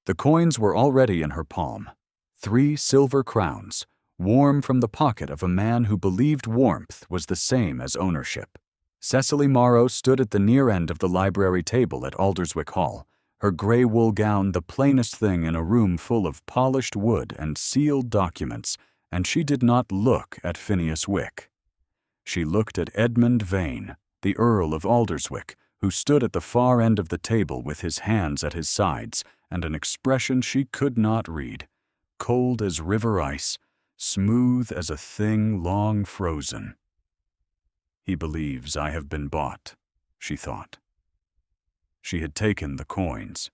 The coins were already in her palm. 3 silver crowns, warm from the pocket of a man who believed warmth was the same as ownership. Cecily Morrow stood at the near end of the library table at Alderswick Hall, her gray wool gown the plainest thing in a room full of polished wood and sealed documents, and she did not look at Phineas Wick. She looked at Edmund Vane, the Earl of Alderswick, who stood at the far end of the table with his hands at his sides and an expression she could not read, cold as river ice, smooth as a thing long frozen. "He believes I have been bought," she thought. She had taken the coins.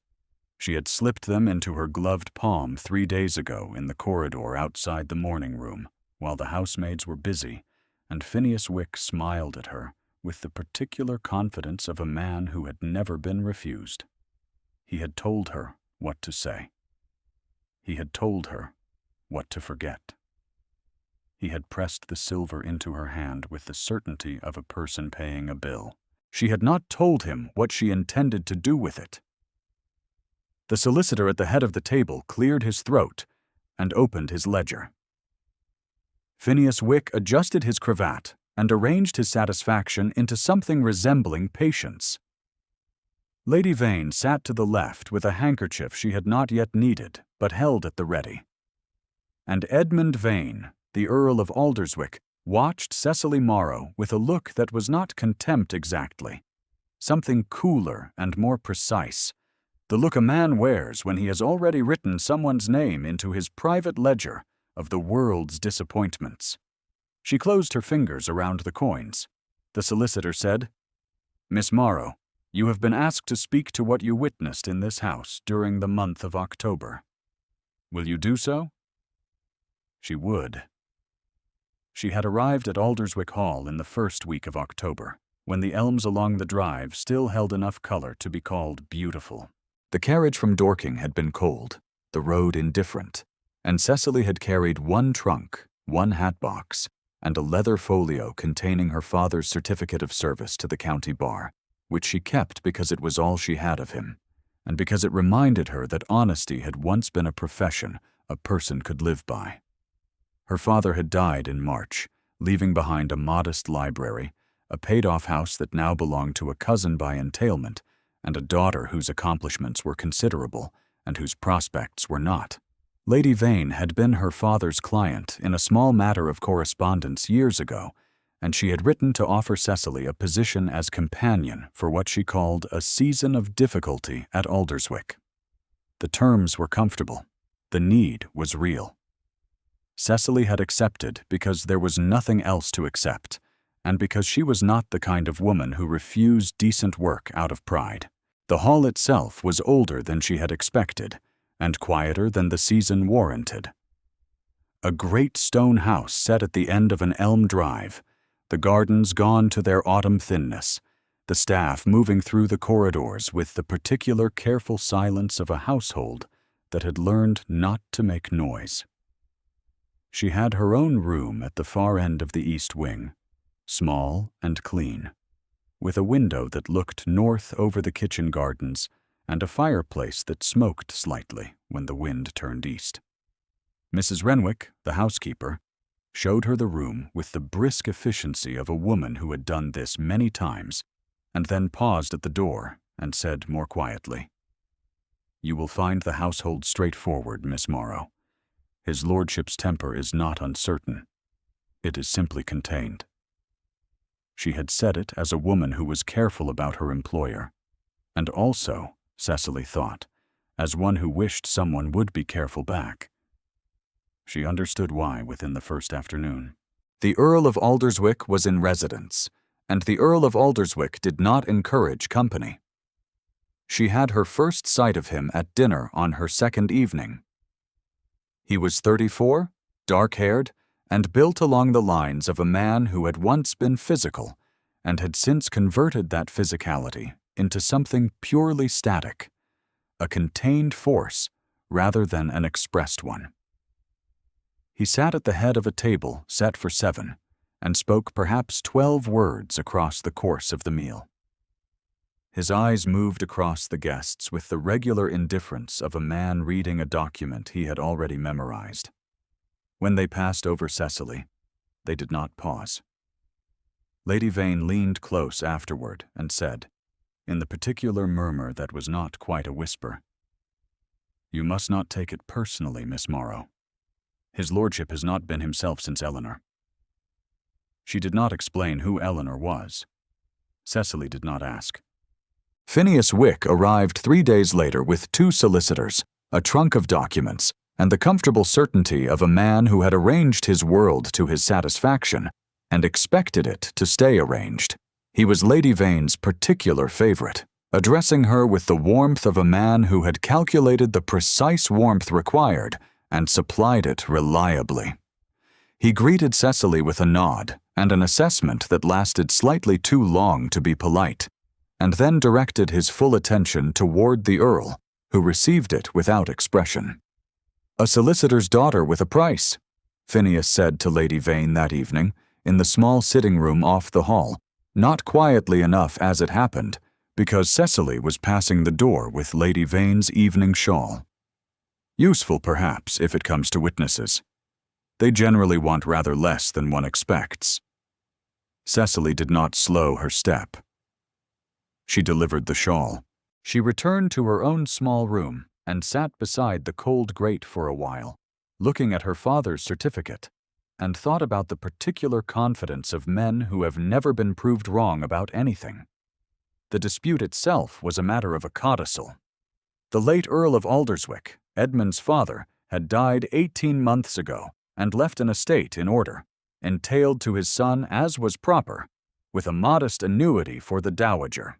She had slipped them into her gloved palm 3 days ago in the corridor outside the morning room, while the housemaids were busy, and Phineas Wick smiled at her with the particular confidence of a man who had never been refused. He had told her what to say. He had told her what to forget. He had pressed the silver into her hand with the certainty of a person paying a bill. She had not told him what she intended to do with it. The solicitor at the head of the table cleared his throat and opened his ledger. Phineas Wick adjusted his cravat and arranged his satisfaction into something resembling patience. Lady Vane sat to the left with a handkerchief she had not yet needed but held at the ready. And Edmund Vane, the Earl of Alderswick, watched Cecily Morrow with a look that was not contempt exactly, something cooler and more precise, the look a man wears when he has already written someone's name into his private ledger of the world's disappointments. She closed her fingers around the coins. The solicitor said, "Miss Morrow, you have been asked to speak to what you witnessed in this house during the month of October. Will you do so?" She would. She had arrived at Alderswick Hall in the first week of October, when the elms along the drive still held enough color to be called beautiful. The carriage from Dorking had been cold, the road indifferent, and Cecily had carried 1 trunk, 1 hat box, and a leather folio containing her father's certificate of service to the county bar, which she kept because it was all she had of him, and because it reminded her that honesty had once been a profession a person could live by. Her father had died in March, leaving behind a modest library, a paid-off house that now belonged to a cousin by entailment, and a daughter whose accomplishments were considerable and whose prospects were not. Lady Vane had been her father's client in a small matter of correspondence years ago, and she had written to offer Cecily a position as companion for what she called a season of difficulty at Alderswick. The terms were comfortable. The need was real. Cecily had accepted because there was nothing else to accept, and because she was not the kind of woman who refused decent work out of pride. The hall itself was older than she had expected, and quieter than the season warranted. A great stone house set at the end of an elm drive, the gardens gone to their autumn thinness, the staff moving through the corridors with the particular careful silence of a household that had learned not to make noise. She had her own room at the far end of the east wing, small and clean, with a window that looked north over the kitchen gardens and a fireplace that smoked slightly when the wind turned east. Mrs. Renwick, the housekeeper, showed her the room with the brisk efficiency of a woman who had done this many times, and then paused at the door and said more quietly, "You will find the household straightforward, Miss Morrow. His lordship's temper is not uncertain. It is simply contained." She had said it as a woman who was careful about her employer, and also, Cecily thought, as one who wished someone would be careful back. She understood why within the first afternoon. The Earl of Alderswick was in residence, and the Earl of Alderswick did not encourage company. She had her first sight of him at dinner on her second evening. He was 34, dark-haired, and built along the lines of a man who had once been physical and had since converted that physicality into something purely static, a contained force rather than an expressed one. He sat at the head of a table set for 7 and spoke perhaps 12 words across the course of the meal. His eyes moved across the guests with the regular indifference of a man reading a document he had already memorized. When they passed over Cecily, they did not pause. Lady Vane leaned close afterward and said, in the particular murmur that was not quite a whisper, "You must not take it personally, Miss Morrow. His lordship has not been himself since Eleanor." She did not explain who Eleanor was. Cecily did not ask. Phineas Wick arrived 3 days later with 2 solicitors, a trunk of documents, and the comfortable certainty of a man who had arranged his world to his satisfaction and expected it to stay arranged. He was Lady Vane's particular favorite, addressing her with the warmth of a man who had calculated the precise warmth required and supplied it reliably. He greeted Cecily with a nod and an assessment that lasted slightly too long to be polite, and then directed his full attention toward the Earl, who received it without expression. "A solicitor's daughter with a price," Phineas said to Lady Vane that evening, in the small sitting room off the hall, not quietly enough as it happened, because Cecily was passing the door with Lady Vane's evening shawl. "Useful, perhaps, if it comes to witnesses. They generally want rather less than one expects." Cecily did not slow her step. She delivered the shawl. She returned to her own small room and sat beside the cold grate for a while, looking at her father's certificate, and thought about the particular confidence of men who have never been proved wrong about anything. The dispute itself was a matter of a codicil. The late Earl of Alderswick, Edmund's father, had died 18 months ago and left an estate in order, entailed to his son as was proper, with a modest annuity for the dowager.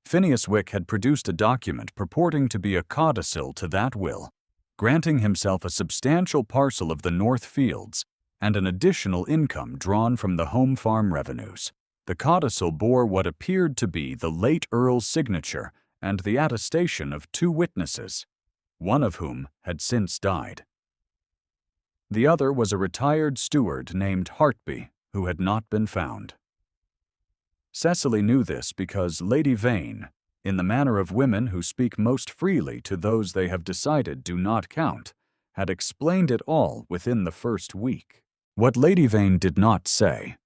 Phineas Wick had produced a document purporting to be a codicil to that will, granting himself a substantial parcel of the North Fields and an additional income drawn from the home farm revenues. The codicil bore what appeared to be the late Earl's signature and the attestation of 2 witnesses, one of whom had since died. The other was a retired steward named Hartby, who had not been found. Cecily knew this because Lady Vane, in the manner of women who speak most freely to those they have decided do not count, had explained it all within the first week. What Lady Vane did not say,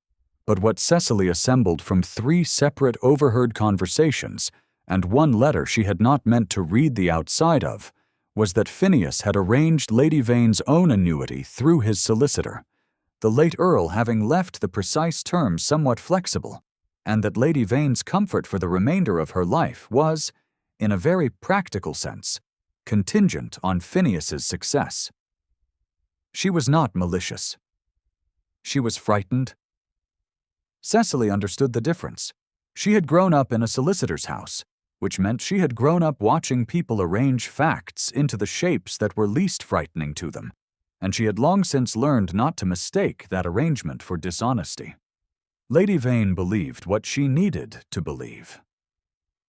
but what Cecily assembled from 3 separate overheard conversations and 1 letter she had not meant to read the outside of, was that Phineas had arranged Lady Vane's own annuity through his solicitor, the late Earl having left the precise terms somewhat flexible, and that Lady Vane's comfort for the remainder of her life was, in a very practical sense, contingent on Phineas's success. She was not malicious. She was frightened. Cecily understood the difference. She had grown up in a solicitor's house, which meant she had grown up watching people arrange facts into the shapes that were least frightening to them, and she had long since learned not to mistake that arrangement for dishonesty. Lady Vane believed what she needed to believe.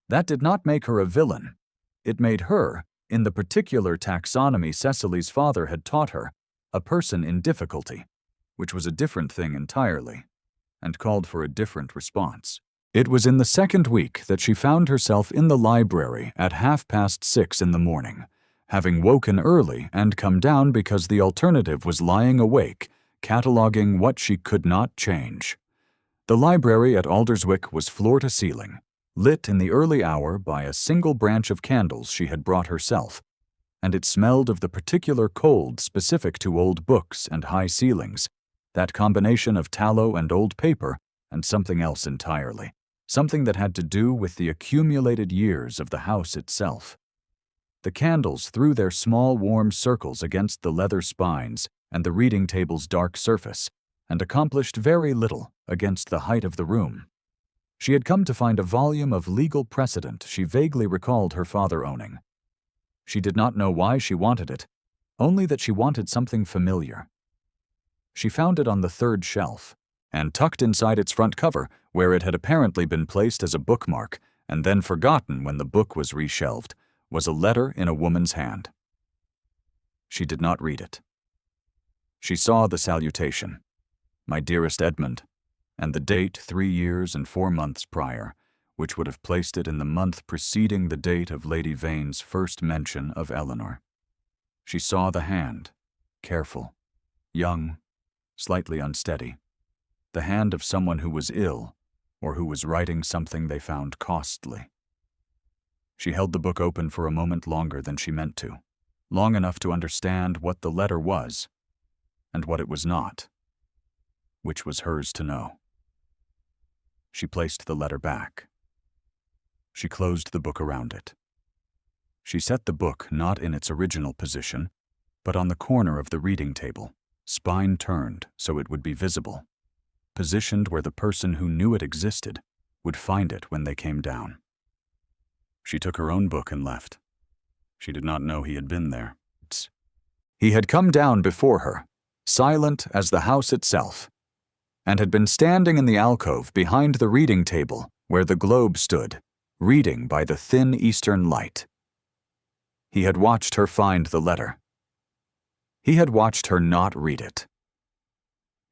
That did not make her a villain. It made her, in the particular taxonomy Cecily's father had taught her, a person in difficulty, which was a different thing entirely, and called for a different response. It was in the second week that she found herself in the library at 6:30 in the morning, having woken early and come down because the alternative was lying awake, cataloging what she could not change. The library at Alderswick was floor to ceiling, lit in the early hour by a single branch of candles she had brought herself, and it smelled of the particular cold specific to old books and high ceilings, that combination of tallow and old paper and something else entirely, something that had to do with the accumulated years of the house itself. The candles threw their small warm circles against the leather spines and the reading table's dark surface, and accomplished very little against the height of the room. She had come to find a volume of legal precedent she vaguely recalled her father owning. She did not know why she wanted it, only that she wanted something familiar. She found it on the 3rd shelf, and tucked inside its front cover, where it had apparently been placed as a bookmark and then forgotten when the book was reshelved, was a letter in a woman's hand. She did not read it. She saw the salutation, "My dearest Edmund," and the date 3 years and 4 months prior, which would have placed it in the month preceding the date of Lady Vane's first mention of Eleanor. She saw the hand, careful, young, slightly unsteady, the hand of someone who was ill or who was writing something they found costly. She held the book open for a moment longer than she meant to, long enough to understand what the letter was and what it was not, which was hers to know. She placed the letter back. She closed the book around it. She set the book not in its original position, but on the corner of the reading table, spine turned so it would be visible, positioned where the person who knew it existed would find it when they came down. She took her own book and left. She did not know he had been there. He had come down before her, silent as the house itself, and had been standing in the alcove behind the reading table where the globe stood, reading by the thin eastern light. He had watched her find the letter. He had watched her not read it.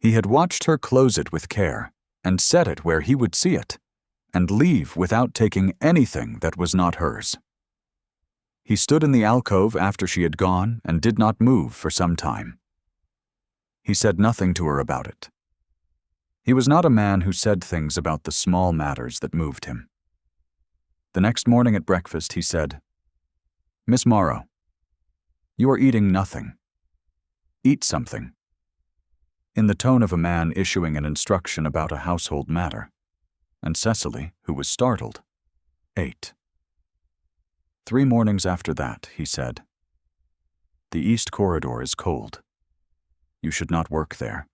He had watched her close it with care and set it where he would see it, and leave without taking anything that was not hers. He stood in the alcove after she had gone and did not move for some time. He said nothing to her about it. He was not a man who said things about the small matters that moved him. The next morning at breakfast he said, "Miss Morrow, you are eating nothing. Eat something," in the tone of a man issuing an instruction about a household matter, and Cecily, who was startled, ate. 3 mornings after that, he said, "The east corridor is cold. You should not work there."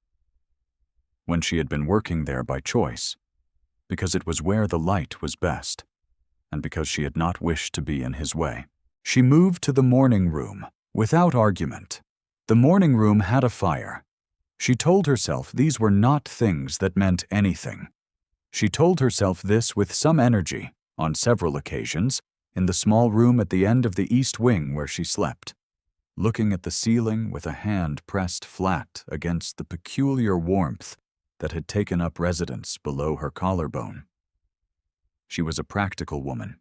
When she had been working there by choice, because it was where the light was best, and because she had not wished to be in his way, she moved to the morning room without argument. The morning room had a fire. She told herself these were not things that meant anything. She told herself this with some energy, on several occasions, in the small room at the end of the east wing where she slept, looking at the ceiling with a hand pressed flat against the peculiar warmth that had taken up residence below her collarbone. She was a practical woman.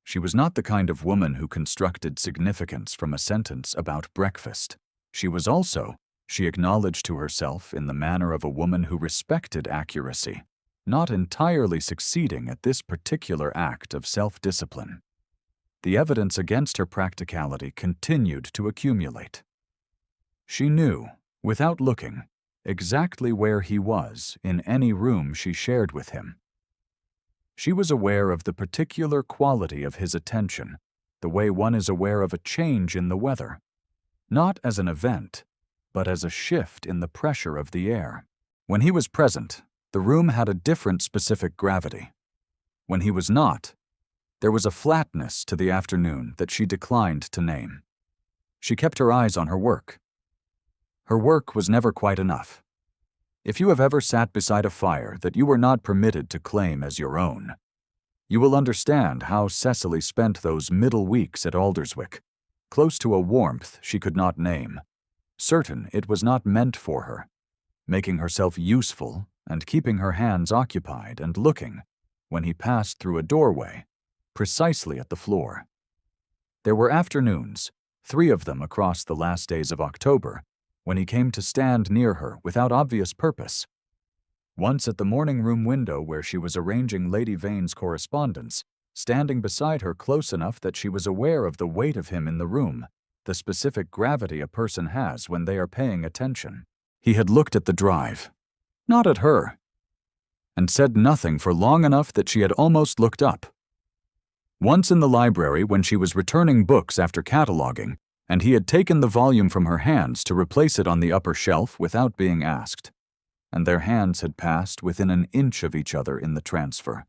She was not the kind of woman who constructed significance from a sentence about breakfast. She was also, she acknowledged to herself in the manner of a woman who respected accuracy, not entirely succeeding at this particular act of self-discipline. The evidence against her practicality continued to accumulate. She knew, without looking, exactly where he was in any room she shared with him. She was aware of the particular quality of his attention, the way one is aware of a change in the weather, not as an event, but as a shift in the pressure of the air. When he was present, the room had a different specific gravity. When he was not, there was a flatness to the afternoon that she declined to name. She kept her eyes on her work. Her work was never quite enough. If you have ever sat beside a fire that you were not permitted to claim as your own, you will understand how Cecily spent those middle weeks at Alderswick, close to a warmth she could not name, certain it was not meant for her, making herself useful and keeping her hands occupied and looking, when he passed through a doorway, precisely at the floor. There were afternoons, 3 of them across the last days of October, when he came to stand near her without obvious purpose. Once at the morning room window where she was arranging Lady Vane's correspondence, standing beside her close enough that she was aware of the weight of him in the room, the specific gravity a person has when they are paying attention. He had looked at the drive, not at her, and said nothing for long enough that she had almost looked up. Once in the library when she was returning books after cataloging, and he had taken the volume from her hands to replace it on the upper shelf without being asked, and their hands had passed within an inch of each other in the transfer,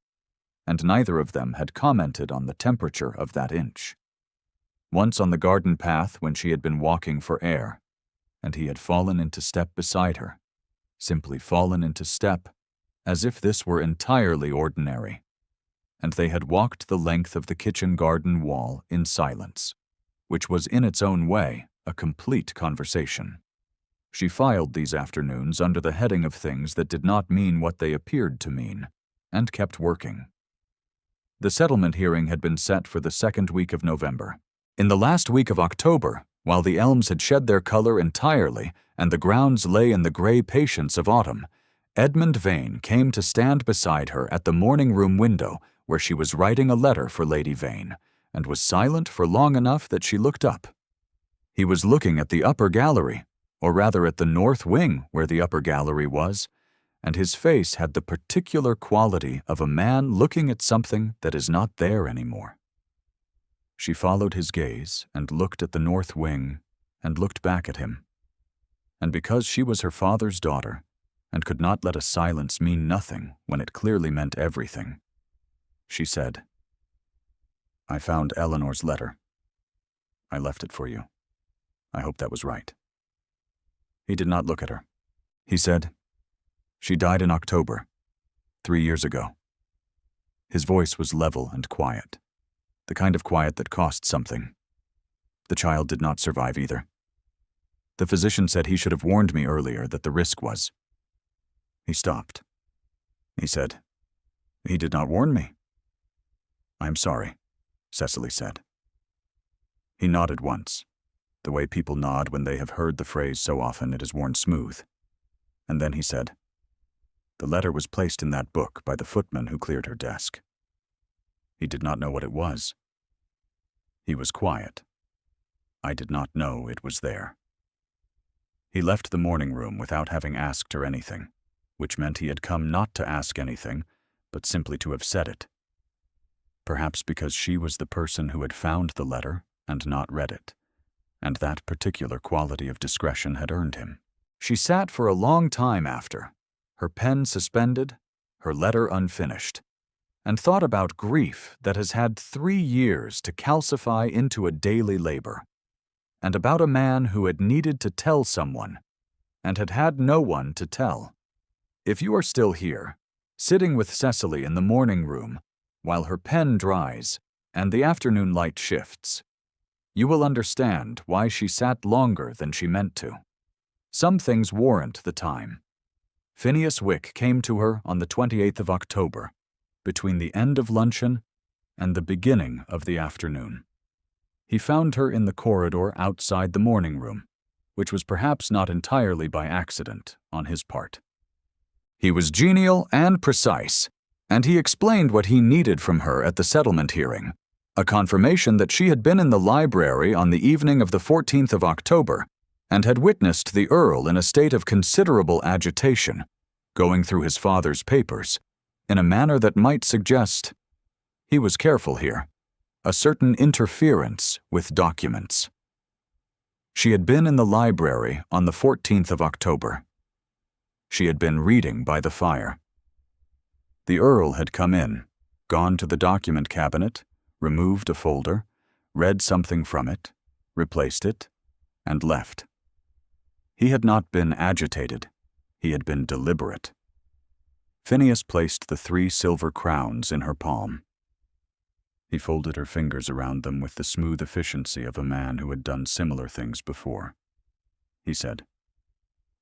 and neither of them had commented on the temperature of that inch. Once on the garden path when she had been walking for air, and he had fallen into step beside her, simply fallen into step, as if this were entirely ordinary, and they had walked the length of the kitchen garden wall in silence, which was in its own way a complete conversation. She filed these afternoons under the heading of things that did not mean what they appeared to mean, and kept working. The settlement hearing had been set for the second week of November. In the last week of October, while the elms had shed their color entirely and the grounds lay in the gray patience of autumn, Edmund Vane came to stand beside her at the morning-room window where she was writing a letter for Lady Vane, and was silent for long enough that she looked up. He was looking at the upper gallery, or rather at the north wing where the upper gallery was, and his face had the particular quality of a man looking at something that is not there anymore. She followed his gaze and looked at the north wing and looked back at him. And because she was her father's daughter and could not let a silence mean nothing when it clearly meant everything, she said, "I found Eleanor's letter. I left it for you. I hope that was right." He did not look at her. He said, "She died in October, 3 years ago." His voice was level and quiet, the kind of quiet that cost something. The child did not survive either. The physician said he should have warned me earlier that the risk was. He stopped. He said, "He did not warn me." "I am sorry," Cecily said. He nodded once, the way people nod when they have heard the phrase so often it is worn smooth. And then he said, "The letter was placed in that book by the footman who cleared her desk." He did not know what it was. He was quiet. I did not know it was there. He left the morning room without having asked her anything, which meant he had come not to ask anything, but simply to have said it. Perhaps because she was the person who had found the letter and not read it, and that particular quality of discretion had earned him. She sat for a long time after, her pen suspended, her letter unfinished, and thought about grief that has had 3 years to calcify into a daily labor, and about a man who had needed to tell someone and had had no one to tell. If you are still here, sitting with Cecily in the morning room while her pen dries and the afternoon light shifts, you will understand why she sat longer than she meant to. Some things warrant the time. Phineas Wick came to her on the 28th of October, between the end of luncheon and the beginning of the afternoon. He found her in the corridor outside the morning room, which was perhaps not entirely by accident on his part. He was genial and precise, and he explained what he needed from her at the settlement hearing, a confirmation that she had been in the library on the evening of the 14th of October and had witnessed the Earl in a state of considerable agitation, going through his father's papers, in a manner that might suggest, he was careful here, a certain interference with documents. She had been in the library on the 14th of October. She had been reading by the fire. The Earl had come in, gone to the document cabinet, removed a folder, read something from it, replaced it, and left. He had not been agitated. He had been deliberate. Phineas placed the 3 silver crowns in her palm. He folded her fingers around them with the smooth efficiency of a man who had done similar things before. He said,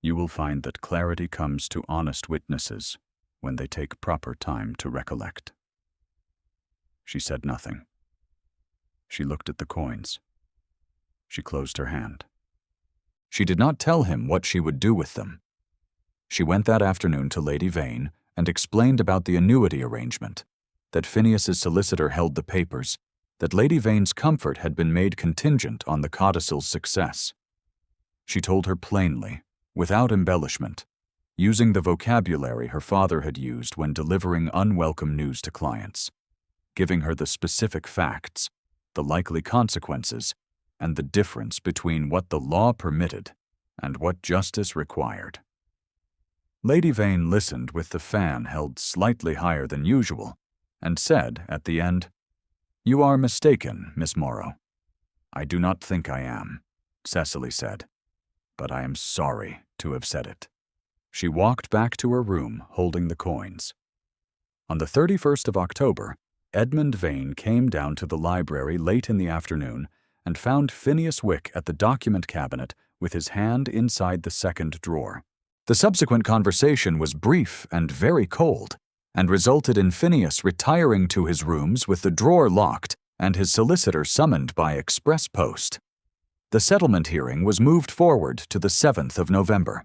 "You will find that clarity comes to honest witnesses when they take proper time to recollect." She said nothing. She looked at the coins. She closed her hand. She did not tell him what she would do with them. She went that afternoon to Lady Vane and explained about the annuity arrangement, that Phineas's solicitor held the papers, that Lady Vane's comfort had been made contingent on the codicil's success. She told her plainly, without embellishment, using the vocabulary her father had used when delivering unwelcome news to clients, giving her the specific facts, the likely consequences, and the difference between what the law permitted and what justice required. Lady Vane listened with the fan held slightly higher than usual, and said at the end, "You are mistaken, Miss Morrow." "I do not think I am," Cecily said, "but I am sorry to have said it." She walked back to her room holding the coins. On the 31st of October, Edmund Vane came down to the library late in the afternoon and found Phineas Wick at the document cabinet with his hand inside the second drawer. The subsequent conversation was brief and very cold, and resulted in Phineas retiring to his rooms with the drawer locked and his solicitor summoned by express post. The settlement hearing was moved forward to the 7th of November.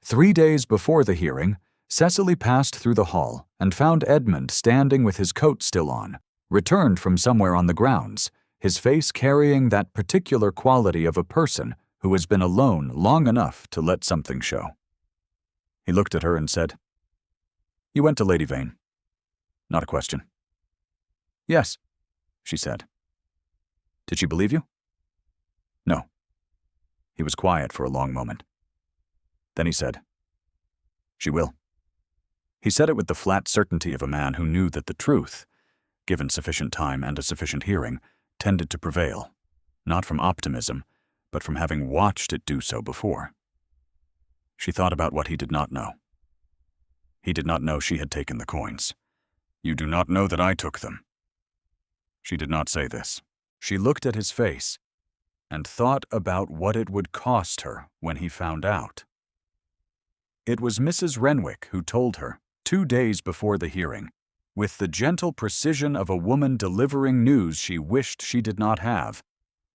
3 days before the hearing, Cecily passed through the hall and found Edmund standing with his coat still on, returned from somewhere on the grounds, his face carrying that particular quality of a person who has been alone long enough to let something show. He looked at her and said, "You went to Lady Vane." "Not a question." "Yes," she said. "Did she believe you?" "No." He was quiet for a long moment. Then he said, "She will." He said it with the flat certainty of a man who knew that the truth, given sufficient time and a sufficient hearing, tended to prevail, not from optimism, but from having watched it do so before. She thought about what he did not know. He did not know she had taken the coins. "You do not know that I took them." She did not say this. She looked at his face and thought about what it would cost her when he found out. It was Mrs. Renwick who told her, 2 days before the hearing, with the gentle precision of a woman delivering news she wished she did not have,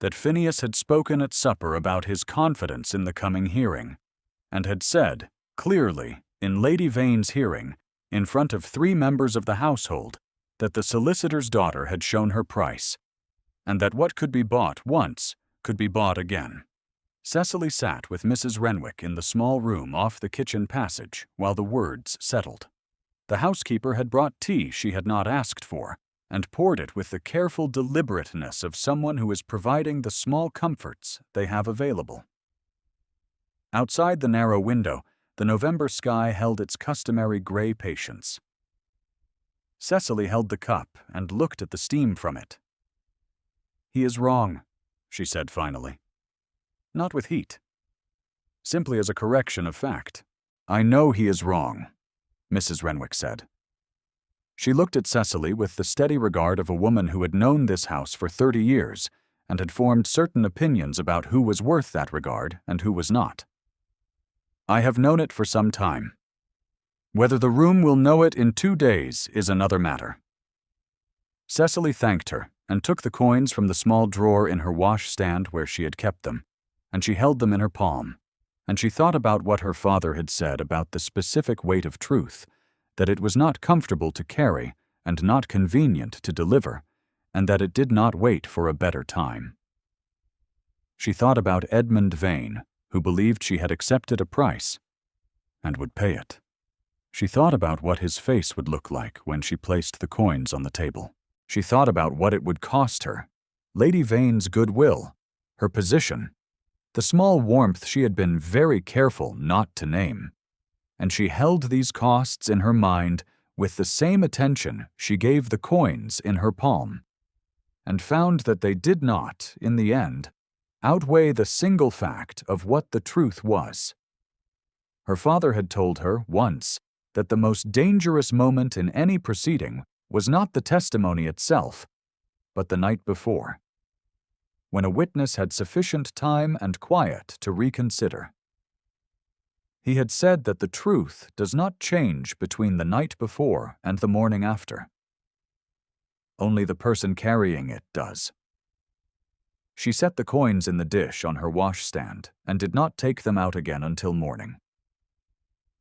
that Phineas had spoken at supper about his confidence in the coming hearing, and had said, clearly, in Lady Vane's hearing, in front of 3 members of the household, that the solicitor's daughter had shown her price, and that what could be bought once could be bought again. Cecily sat with Mrs. Renwick in the small room off the kitchen passage while the words settled. The housekeeper had brought tea she had not asked for, and poured it with the careful deliberateness of someone who is providing the small comforts they have available. Outside the narrow window, the November sky held its customary gray patience. Cecily held the cup and looked at the steam from it. "He is wrong," she said finally. "Not with heat. Simply as a correction of fact. I know he is wrong," Mrs. Renwick said. She looked at Cecily with the steady regard of a woman who had known this house for 30 years and had formed certain opinions about who was worth that regard and who was not. "I have known it for some time. Whether the room will know it in 2 days is another matter." Cecily thanked her and took the coins from the small drawer in her washstand where she had kept them, and she held them in her palm, and she thought about what her father had said about the specific weight of truth, that it was not comfortable to carry and not convenient to deliver, and that it did not wait for a better time. She thought about Edmund Vane, who believed she had accepted a price and would pay it. She thought about what his face would look like when she placed the coins on the table. She thought about what it would cost her, Lady Vane's goodwill, her position, the small warmth she had been very careful not to name, and she held these costs in her mind with the same attention she gave the coins in her palm, and found that they did not, in the end, outweigh the single fact of what the truth was. Her father had told her once that the most dangerous moment in any proceeding was not the testimony itself, but the night before, when a witness had sufficient time and quiet to reconsider. He had said that the truth does not change between the night before and the morning after. Only the person carrying it does. She set the coins in the dish on her washstand and did not take them out again until morning.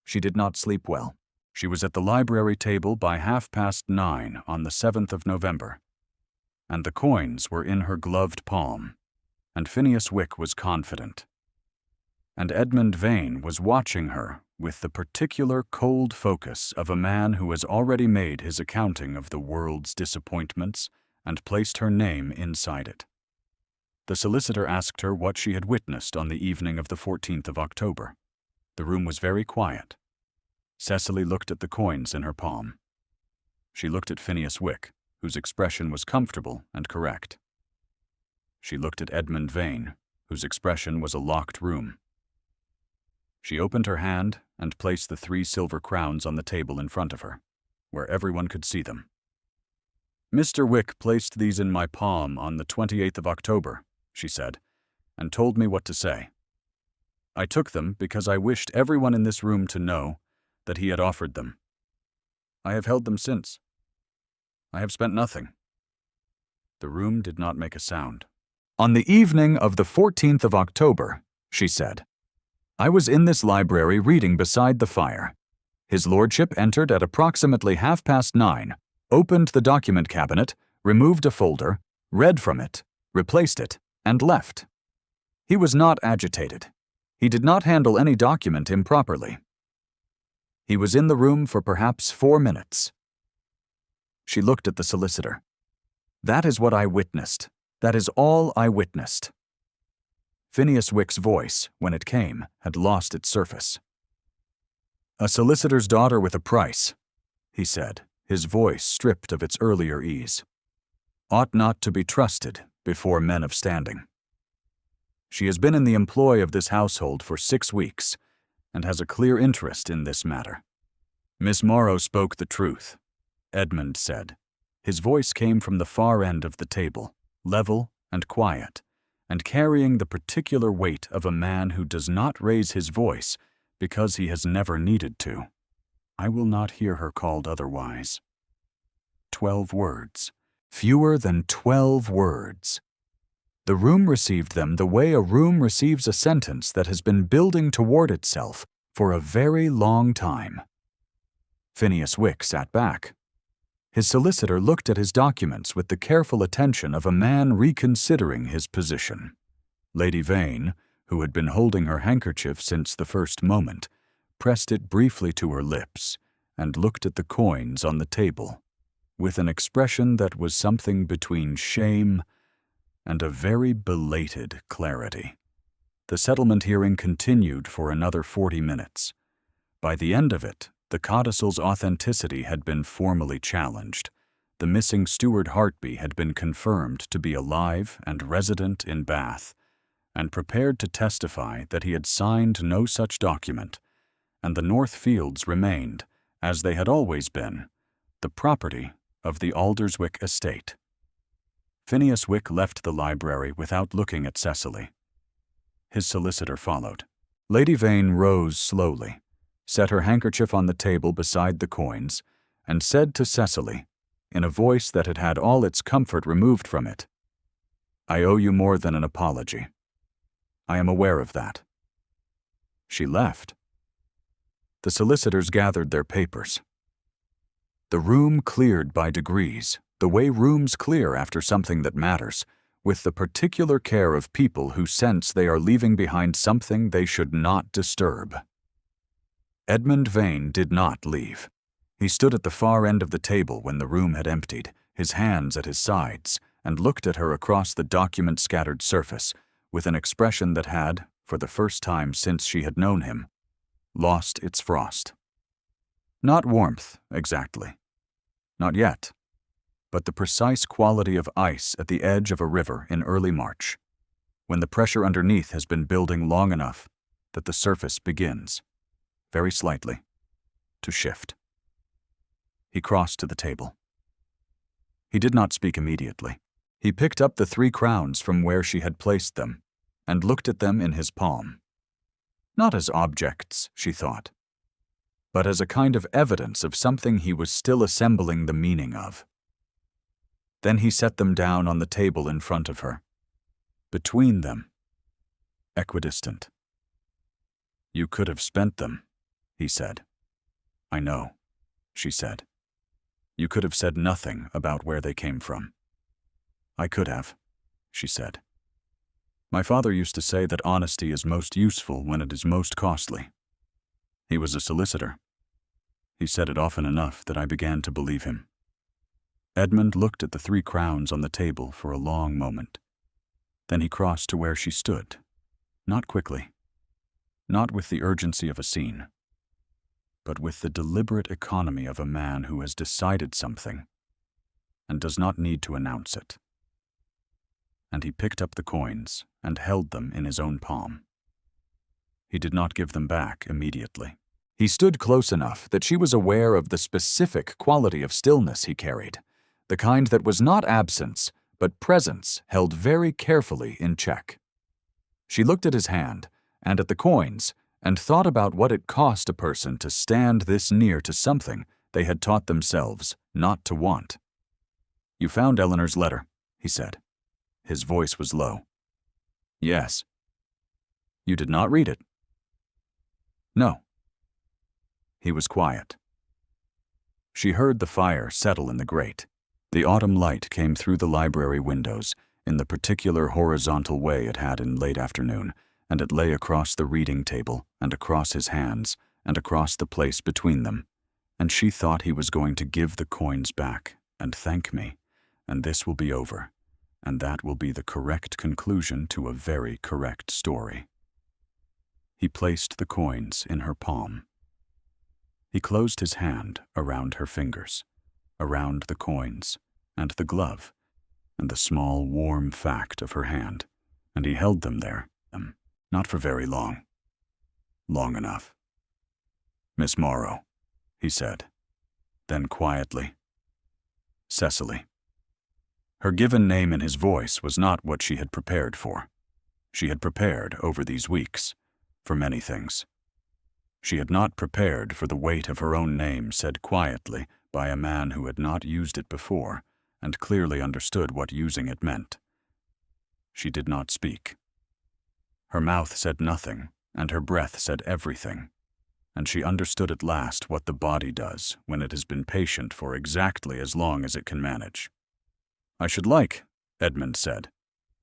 She did not sleep well. She was at the library table by 9:30 on the 7th of November, and the coins were in her gloved palm, and Phineas Wick was confident. And Edmund Vane was watching her with the particular cold focus of a man who has already made his accounting of the world's disappointments and placed her name inside it. The solicitor asked her what she had witnessed on the evening of the 14th of October. The room was very quiet. Cecily looked at the coins in her palm. She looked at Phineas Wick, whose expression was comfortable and correct. She looked at Edmund Vane, whose expression was a locked room. She opened her hand and placed the 3 silver crowns on the table in front of her, where everyone could see them. "Mr. Wick placed these in my palm on the 28th of October, she said, and told me what to say. I took them because I wished everyone in this room to know that he had offered them. I have held them since. I have spent nothing. The room did not make a sound. On the evening of the 14th of October, she said, I was in this library reading beside the fire. His lordship entered at approximately 9:30, opened the document cabinet, removed a folder, read from it, replaced it, and left. He was not agitated. He did not handle any document improperly. He was in the room for perhaps 4 minutes. She looked at the solicitor. That is what I witnessed. That is all I witnessed. Phineas Wick's voice, when it came, had lost its surface. A solicitor's daughter with a price, he said, his voice stripped of its earlier ease, ought not to be trusted before men of standing. She has been in the employ of this household for 6 weeks, and has a clear interest in this matter. Miss Morrow spoke the truth, Edmund said. His voice came from the far end of the table, level and quiet, and carrying the particular weight of a man who does not raise his voice because he has never needed to. I will not hear her called otherwise. 12 words. Fewer than 12 words. The room received them the way a room receives a sentence that has been building toward itself for a very long time. Phineas Wick sat back. His solicitor looked at his documents with the careful attention of a man reconsidering his position. Lady Vane, who had been holding her handkerchief since the first moment, pressed it briefly to her lips and looked at the coins on the table, with an expression that was something between shame and a very belated clarity. The settlement hearing continued for another 40 minutes. By the end of it, the codicil's authenticity had been formally challenged. The missing Stuart Hartby had been confirmed to be alive and resident in Bath, and prepared to testify that he had signed no such document, and the North Fields remained, as they had always been, the property of the Alderswick estate. Phineas Wick left the library without looking at Cecily. His solicitor followed. Lady Vane rose slowly, set her handkerchief on the table beside the coins, and said to Cecily, in a voice that had had all its comfort removed from it, I owe you more than an apology. I am aware of that. She left. The solicitors gathered their papers. The room cleared by degrees, the way rooms clear after something that matters, with the particular care of people who sense they are leaving behind something they should not disturb. Edmund Vane did not leave. He stood at the far end of the table when the room had emptied, his hands at his sides, and looked at her across the document-scattered surface, with an expression that had, for the first time since she had known him, lost its frost. Not warmth, exactly. Not yet. But the precise quality of ice at the edge of a river in early March, when the pressure underneath has been building long enough that the surface begins, very slightly, to shift. He crossed to the table. He did not speak immediately. He picked up the 3 crowns from where she had placed them, and looked at them in his palm. Not as objects, she thought, but as a kind of evidence of something he was still assembling the meaning of. Then he set them down on the table in front of her, between them, equidistant. You could have spent them, he said. I know, she said. You could have said nothing about where they came from. I could have, she said. My father used to say that honesty is most useful when it is most costly. He was a solicitor. He said it often enough that I began to believe him. Edmund looked at the 3 crowns on the table for a long moment. Then he crossed to where she stood, not quickly, not with the urgency of a scene, but with the deliberate economy of a man who has decided something and does not need to announce it. And he picked up the coins and held them in his own palm. He did not give them back immediately. He stood close enough that she was aware of the specific quality of stillness he carried, the kind that was not absence, but presence held very carefully in check. She looked at his hand and at the coins and thought about what it cost a person to stand this near to something They had taught themselves not to want. "You found Eleanor's letter," he said. His voice was low. "Yes." "You did not read it?" "No." He was quiet. She heard the fire settle in the grate. The autumn light came through the library windows in the particular horizontal way it had in late afternoon, and it lay across the reading table and across his hands and across the place between them, and she thought he was going to give the coins back and thank me, and this will be over, and that will be the correct conclusion to a very correct story. He placed the coins in her palm. He closed his hand around her fingers, around the coins, and the glove, and the small, warm fact of her hand, and he held them there, not for very long. Long enough. "Miss Morrow," he said. Then quietly, "Cecily." Her given name in his voice was not what she had prepared for. She had prepared over these weeks for many things. She had not prepared for the weight of her own name said quietly by a man who had not used it before and clearly understood what using it meant. She did not speak. Her mouth said nothing, and her breath said everything, and she understood at last what the body does when it has been patient for exactly as long as it can manage. "I should like," Edmund said,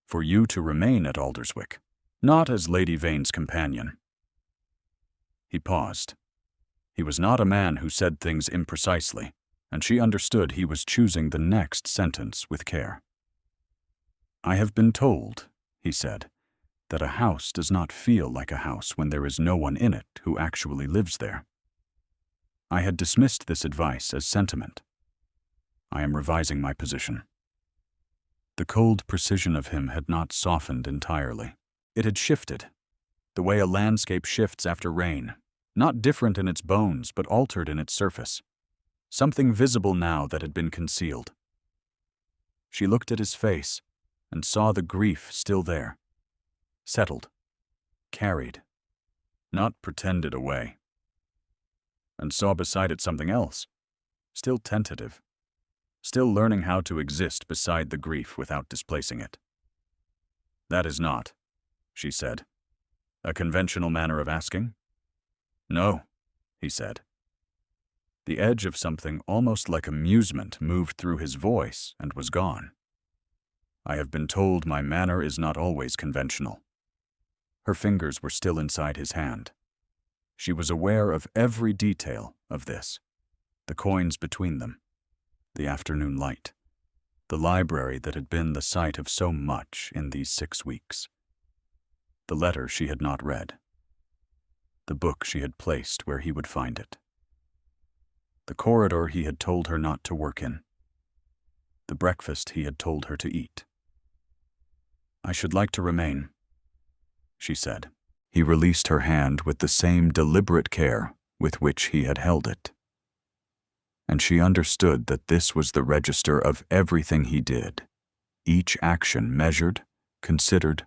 "for you to remain at Alderswick, not as Lady Vane's companion." He paused. He was not a man who said things imprecisely, and she understood he was choosing the next sentence with care. "I have been told," he said, "that a house does not feel like a house when there is no one in it who actually lives there." I had dismissed this advice as sentiment. I am revising my position. The cold precision of him had not softened entirely. It had shifted, the way a landscape shifts after rain, not different in its bones but altered in its surface, something visible now that had been concealed. She looked at his face and saw the grief still there, settled, carried, not pretended away, and saw beside it something else, still tentative, still learning how to exist beside the grief without displacing it. "That is not," she said, "a conventional manner of asking?" "No," he said. The edge of something almost like amusement moved through his voice and was gone. "I have been told my manner is not always conventional." Her fingers were still inside his hand. She was aware of every detail of this, the coins between them, the afternoon light, the library that had been the site of so much in these 6 weeks, the letter she had not read, the book she had placed where he would find it, the corridor he had told her not to work in, the breakfast he had told her to eat. "I should like to remain," she said. He released her hand with the same deliberate care with which he had held it. And she understood that this was the register of everything he did, each action measured, considered,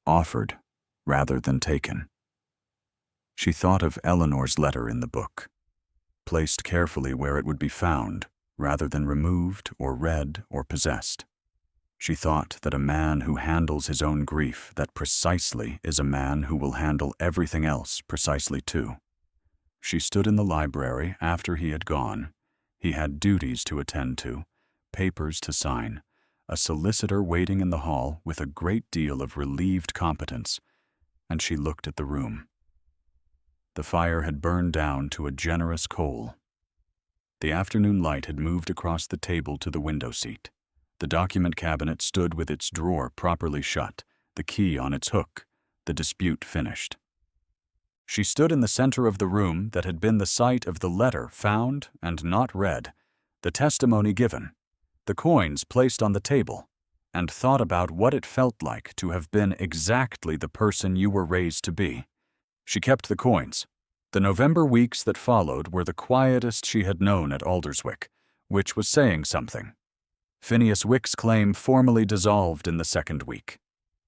offered, rather than taken. She thought of Eleanor's letter in the book, placed carefully where it would be found, rather than removed or read or possessed. She thought that a man who handles his own grief that precisely is a man who will handle everything else precisely too. She stood in the library after he had gone. He had duties to attend to, papers to sign, a solicitor waiting in the hall with a great deal of relieved competence, and she looked at the room. The fire had burned down to a generous coal. The afternoon light had moved across the table to the window seat. The document cabinet stood with its drawer properly shut, the key on its hook, the dispute finished. She stood in the center of the room that had been the site of the letter found and not read, the testimony given, the coins placed on the table, and thought about what it felt like to have been exactly the person you were raised to be. She kept the coins. The November weeks that followed were the quietest she had known at Alderswick, which was saying something. Phineas Wick's claim formally dissolved in the second week.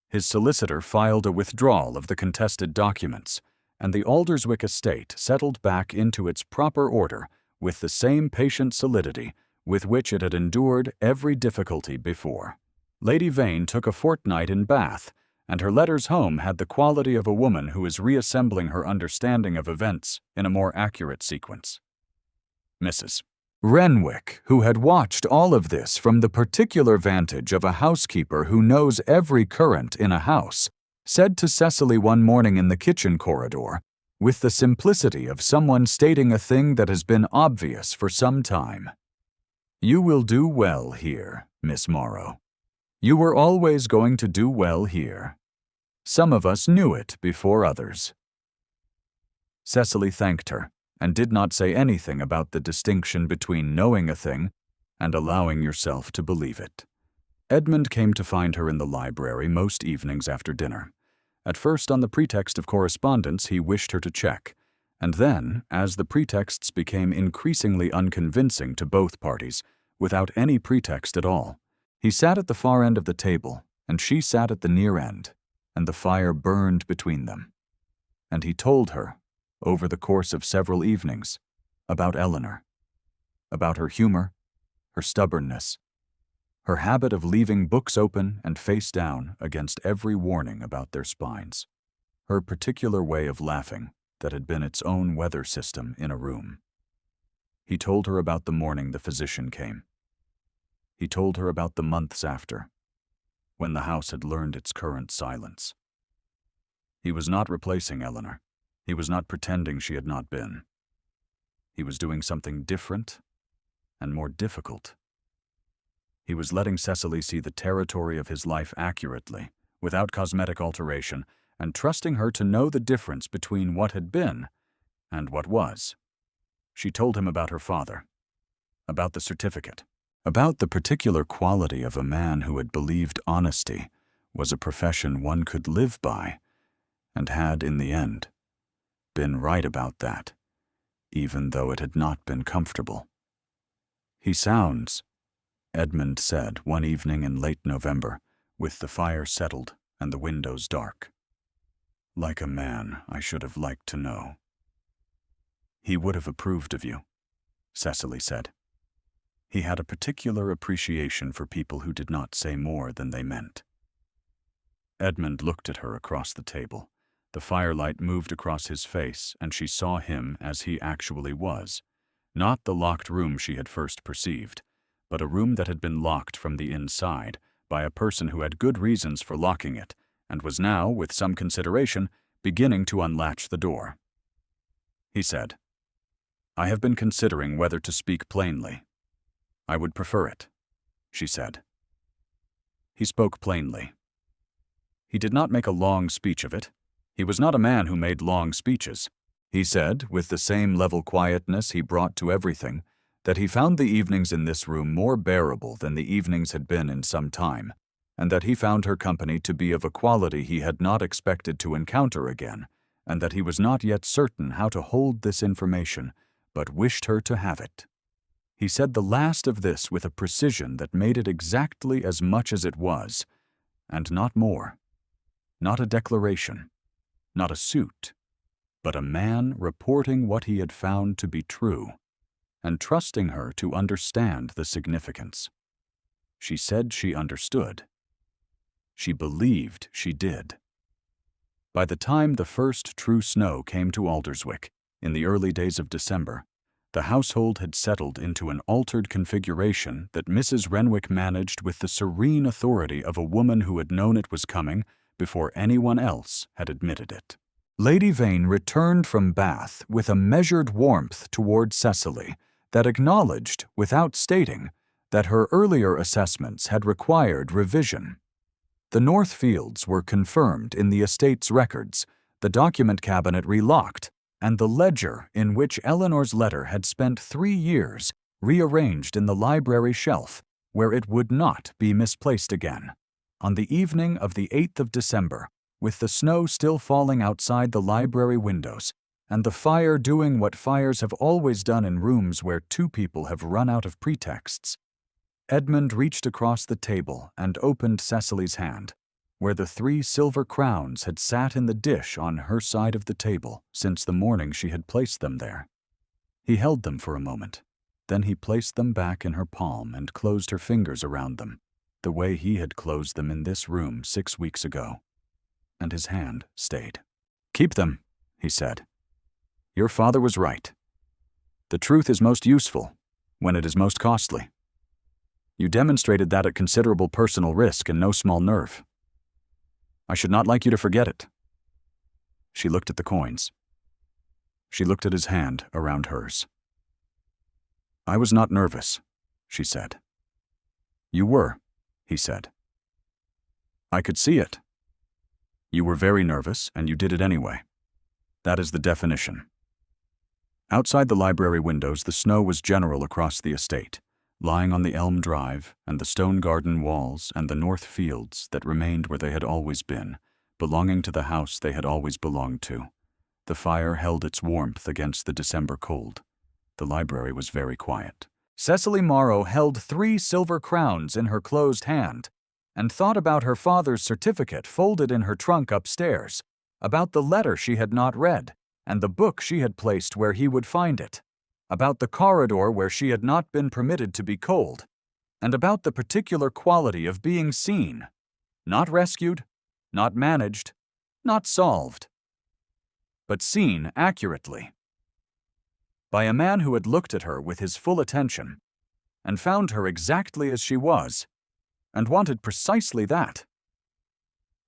His solicitor filed a withdrawal of the contested documents, and the Alderswick estate settled back into its proper order with the same patient solidity with which it had endured every difficulty before. Lady Vane took a fortnight in Bath, and her letters home had the quality of a woman who is reassembling her understanding of events in a more accurate sequence. Mrs. Renwick, who had watched all of this from the particular vantage of a housekeeper who knows every current in a house, said to Cecily one morning in the kitchen corridor, with the simplicity of someone stating a thing that has been obvious for some time, "You will do well here, Miss Morrow. You were always going to do well here. Some of us knew it before others." Cecily thanked her, and did not say anything about the distinction between knowing a thing and allowing yourself to believe it. Edmund came to find her in the library most evenings after dinner. At first, on the pretext of correspondence, he wished her to check, and then, as the pretexts became increasingly unconvincing to both parties, without any pretext at all, he sat at the far end of the table, and she sat at the near end, and the fire burned between them. And he told her, over the course of several evenings, about Eleanor, about her humor, her stubbornness, her habit of leaving books open and face down against every warning about their spines, her particular way of laughing that had been its own weather system in a room. He told her about the morning the physician came. He told her about the months after, when the house had learned its current silence. He was not replacing Eleanor. He was not pretending she had not been. He was doing something different and more difficult. He was letting Cecily see the territory of his life accurately, without cosmetic alteration, and trusting her to know the difference between what had been and what was. She told him about her father, about the certificate, about the particular quality of a man who had believed honesty was a profession one could live by, and had, in the end, been right about that, even though it had not been comfortable. "He sounds," Edmund said one evening in late November, with the fire settled and the windows dark, "like a man I should have liked to know." "He would have approved of you," Cecily said. "He had a particular appreciation for people who did not say more than they meant." Edmund looked at her across the table. The firelight moved across his face, and she saw him as he actually was, not the locked room she had first perceived, but a room that had been locked from the inside by a person who had good reasons for locking it, and was now, with some consideration, beginning to unlatch the door. He said, "I have been considering whether to speak plainly." "I would prefer it," she said. He spoke plainly. He did not make a long speech of it. He was not a man who made long speeches. He said, with the same level quietness he brought to everything, that he found the evenings in this room more bearable than the evenings had been in some time, and that he found her company to be of a quality he had not expected to encounter again, and that he was not yet certain how to hold this information, but wished her to have it. He said the last of this with a precision that made it exactly as much as it was, and not more. Not a declaration, not a suit, but a man reporting what he had found to be true, and trusting her to understand the significance. She said she understood. She believed she did. By the time the first true snow came to Alderswick, in the early days of December, the household had settled into an altered configuration that Mrs. Renwick managed with the serene authority of a woman who had known it was coming before anyone else had admitted it. Lady Vane returned from Bath with a measured warmth toward Cecily that acknowledged, without stating, that her earlier assessments had required revision. The Northfields were confirmed in the estate's records, the document cabinet relocked, and the ledger in which Eleanor's letter had spent 3 years rearranged in the library shelf, where it would not be misplaced again. On the evening of the 8th of December, with the snow still falling outside the library windows, and the fire doing what fires have always done in rooms where two people have run out of pretexts, Edmund reached across the table and opened Cecily's hand, where the 3 silver crowns had sat in the dish on her side of the table since the morning she had placed them there. He held them for a moment. Then he placed them back in her palm and closed her fingers around them, the way he had closed them in this room 6 weeks ago. And his hand stayed. "Keep them," he said. "Your father was right. The truth is most useful when it is most costly. You demonstrated that at considerable personal risk and no small nerve. I should not like you to forget it." She looked at the coins. She looked at his hand around hers. "I was not nervous," she said. "You were," he said. "I could see it. You were very nervous, and you did it anyway. That is the definition." Outside the library windows, the snow was general across the estate, lying on the elm drive and the stone garden walls and the north fields that remained where they had always been, belonging to the house they had always belonged to. The fire held its warmth against the December cold. The library was very quiet. Cecily Morrow held 3 silver crowns in her closed hand and thought about her father's certificate folded in her trunk upstairs, about the letter she had not read and the book she had placed where he would find it, about the corridor where she had not been permitted to be cold, and about the particular quality of being seen, not rescued, not managed, not solved, but seen accurately, by a man who had looked at her with his full attention and found her exactly as she was and wanted precisely that.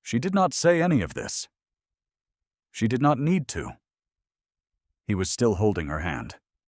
She did not say any of this. She did not need to. He was still holding her hand.